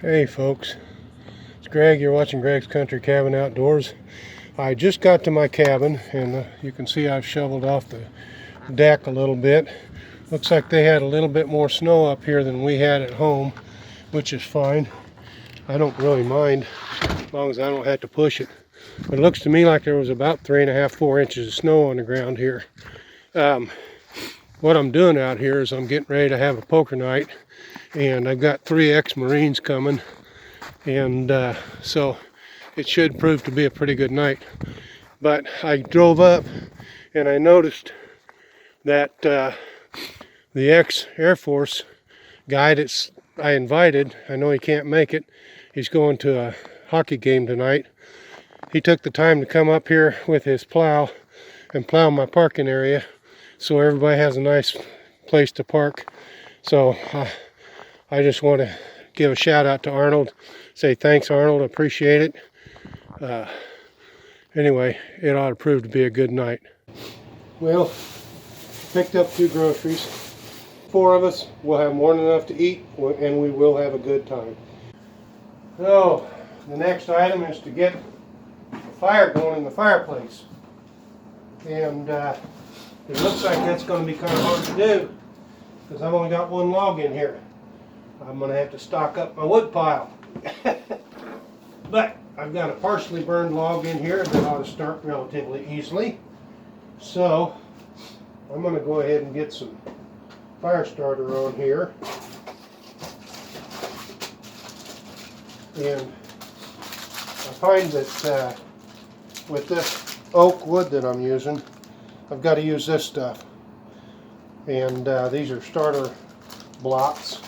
Hey folks, it's Greg. You're watching Greg's Country Cabin Outdoors. I just got to my cabin and you can see I've shoveled off the deck a little bit. Looks like they had a little bit more snow up here than we had at home, which is fine. I don't really mind as long as I don't have to push it. But it looks to me like there was about 3.5, 4 inches of snow on the ground here. What I'm doing out here is I'm getting ready to have a poker night, and I've got 3 ex-Marines coming, and so it should prove to be a pretty good night. But I drove up and I noticed that the ex-Air Force guy that I invited, I know he can't make it, he's going to a hockey game tonight. He took the time to come up here with his plow and plow my parking area so everybody has a nice place to park. So I just want to give a shout out to Arnold, say thanks Arnold, appreciate it. Anyway, it ought to prove to be a good night. Well, picked up 2 groceries. 4 of us will have more than enough to eat, and we will have a good time. So the next item is to get a fire going in the fireplace, and it looks like that's going to be kind of hard to do because I've only got 1 log in here. I'm going to have to stock up my wood pile. But I've got a partially burned log in here that ought to start relatively easily. So I'm going to go ahead and get some fire starter on here. And I find that with this oak wood that I'm using, I've got to use this stuff. And these are starter blocks.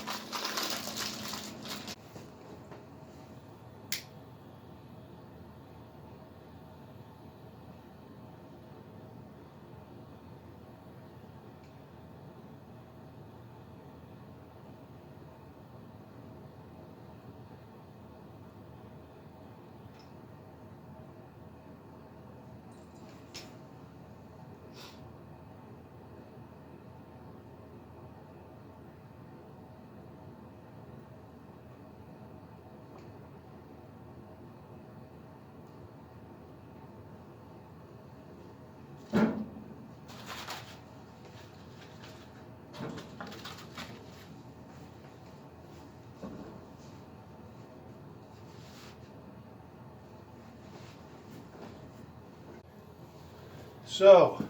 So,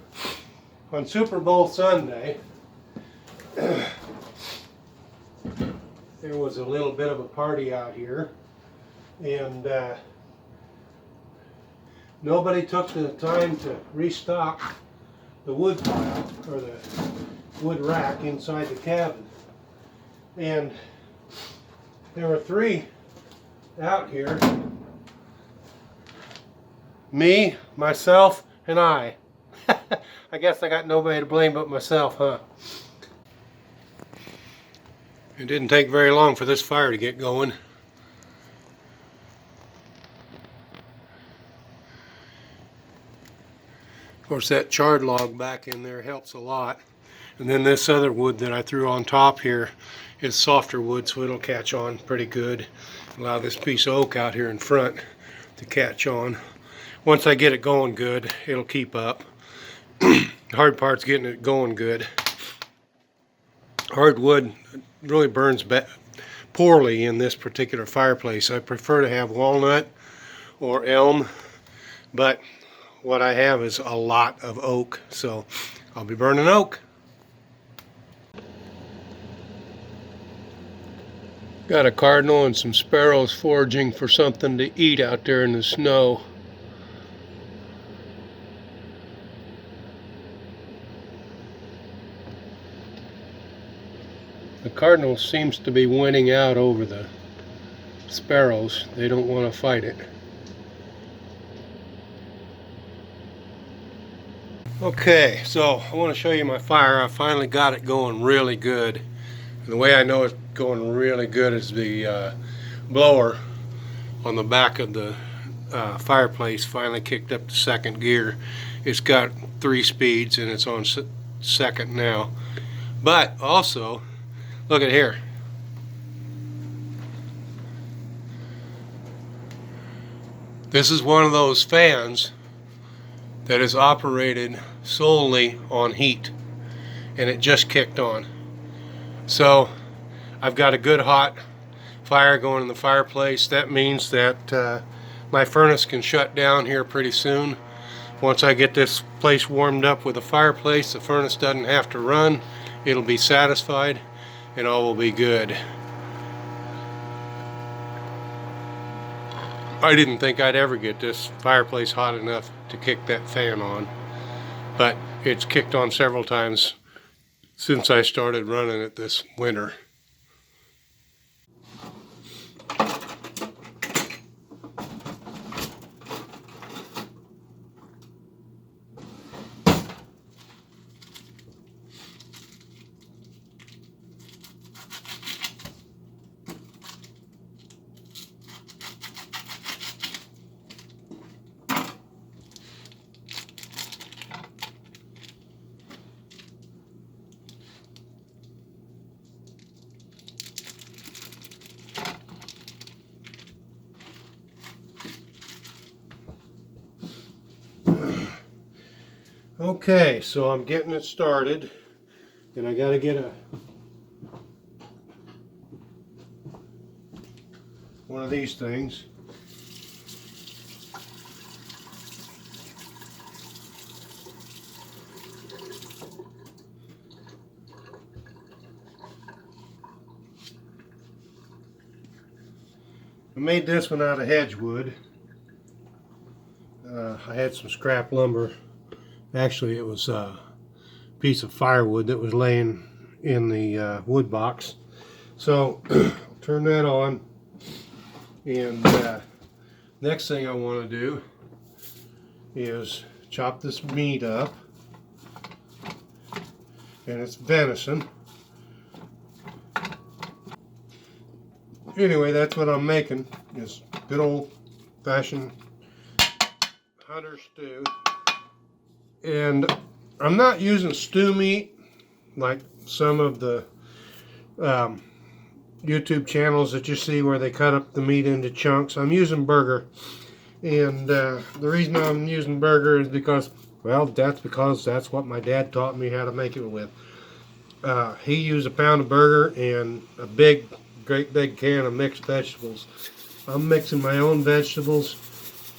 on Super Bowl Sunday, there was a little bit of a party out here, and nobody took the time to restock the wood pile, or the wood rack inside the cabin. And there were 3 out here, me, myself, and I. I guess I got nobody to blame but myself, huh? It didn't take very long for this fire to get going. Of course, that charred log back in there helps a lot. And then this other wood that I threw on top here is softer wood, so it'll catch on pretty good. Allow this piece of oak out here in front to catch on. Once I get it going good, it'll keep up. The hard part's getting it going good. Hardwood really burns poorly in this particular fireplace. I prefer to have walnut or elm, but what I have is a lot of oak, so I'll be burning oak. Got a cardinal and some sparrows foraging for something to eat out there in the snow. The cardinal seems to be winning out over the sparrows. They don't want to fight it. Okay, so I want to show you my fire. I finally got it going really good. And the way I know it's going really good is the blower on the back of the fireplace finally kicked up to 2nd gear. It's got 3 speeds and it's on 2nd now. But also, look at here. This is one of those fans that is operated solely on heat, and it just kicked on. So I've got a good hot fire going in the fireplace. That means that my furnace can shut down here pretty soon. Once I get this place warmed up with a fireplace, the furnace doesn't have to run. It'll be satisfied and all will be good. I didn't think I'd ever get this fireplace hot enough to kick that fan on, but it's kicked on several times since I started running it this winter. Okay, so I'm getting it started, and I gotta get one of these things. I made this one out of hedgewood. I had some scrap lumber. Actually, it was a piece of firewood that was laying in the wood box. So, turn that on. And next thing I want to do is chop this meat up. And it's venison. Anyway, that's what I'm making, is good old-fashioned hunter stew. And I'm not using stew meat like some of the YouTube channels that you see where they cut up the meat into chunks. I'm using burger. And the reason I'm using burger is because, well, that's what my dad taught me how to make it with. He used a pound of burger and a great big can of mixed vegetables. I'm mixing my own vegetables,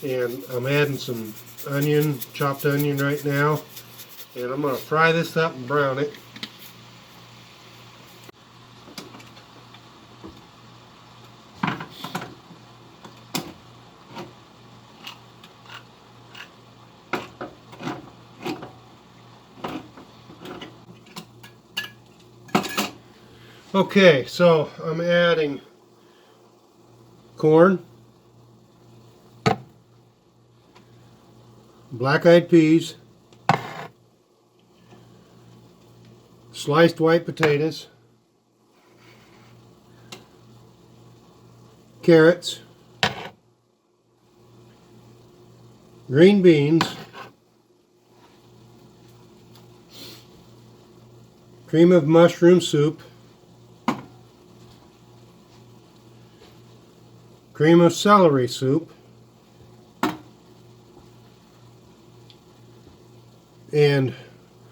and I'm adding some chopped onion right now, and I'm going to fry this up and brown it. Okay, so I'm adding corn, black-eyed peas, sliced white potatoes, carrots, green beans, cream of mushroom soup, cream of celery soup, and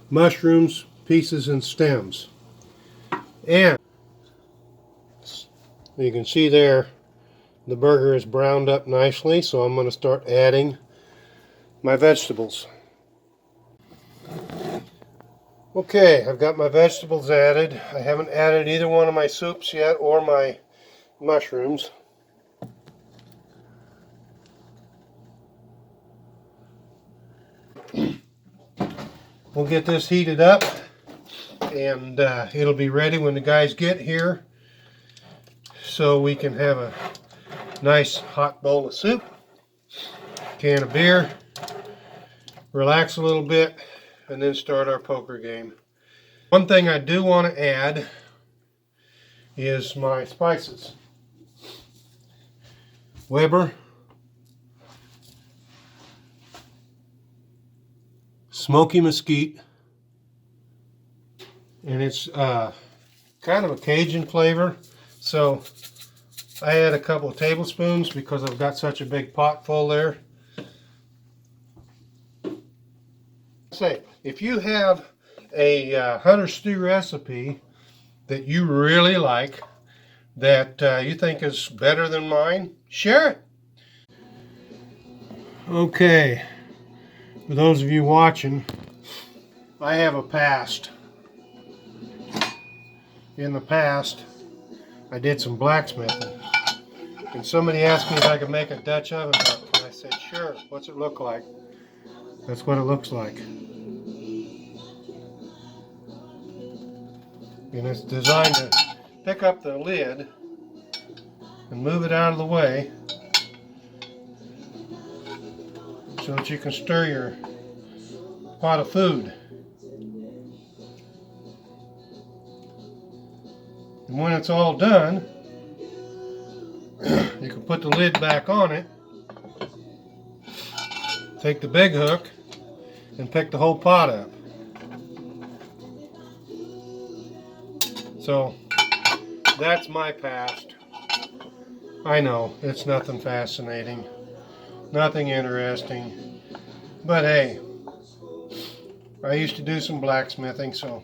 mushrooms, pieces and stems. And you can see there the burger is browned up nicely, so I'm going to start adding my vegetables. Okay, I've got my vegetables added. I haven't added either one of my soups yet or my mushrooms. We'll get this heated up, and it'll be ready when the guys get here, so we can have a nice hot bowl of soup, can of beer, relax a little bit, and then start our poker game. One thing I do want to add is my spices. Weber, smoky mesquite, and it's kind of a Cajun flavor, so I add a couple of tablespoons because I've got such a big pot full there. Say, if you have a hunter stew recipe that you really like, that you think is better than mine, share it. Okay, for those of you watching, I have a past. In the past, I did some blacksmithing. And somebody asked me if I could make a Dutch oven hook. And I said, sure. What's it look like? That's what it looks like. And it's designed to pick up the lid and move it out of the way so that you can stir your pot of food. And when it's all done, you can put the lid back on it, take the big hook, and pick the whole pot up. So that's my past. I know, it's nothing fascinating, nothing interesting, but hey, I used to do some blacksmithing, so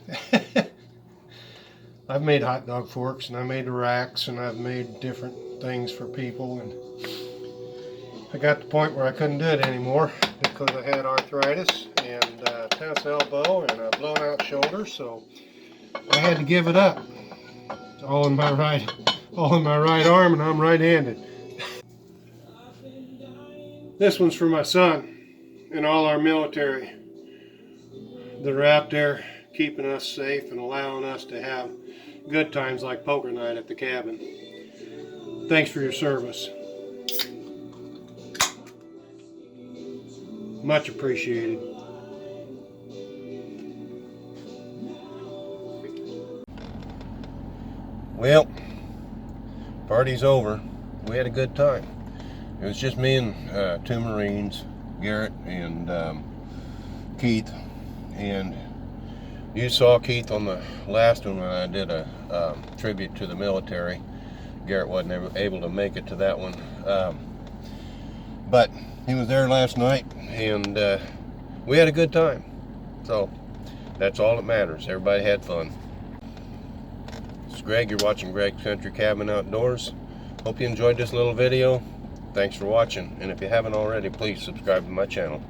I've made hot dog forks, and I made racks, and I've made different things for people, and I got to the point where I couldn't do it anymore because I had arthritis and a tennis elbow and a blown out shoulder, so I had to give it up. It's all in my right arm, and I'm right-handed. This one's for my son and all our military that are out there keeping us safe and allowing us to have good times like poker night at the cabin. Thanks for your service. Much appreciated. Well, party's over. We had a good time. It was just me and two Marines, Garrett and Keith. And you saw Keith on the last one when I did a tribute to the military. Garrett wasn't able to make it to that one. But he was there last night, and we had a good time. So that's all that matters. Everybody had fun. This is Greg. You're watching Greg's Country Cabin Outdoors. Hope you enjoyed this little video. Thanks for watching, and if you haven't already, please subscribe to my channel.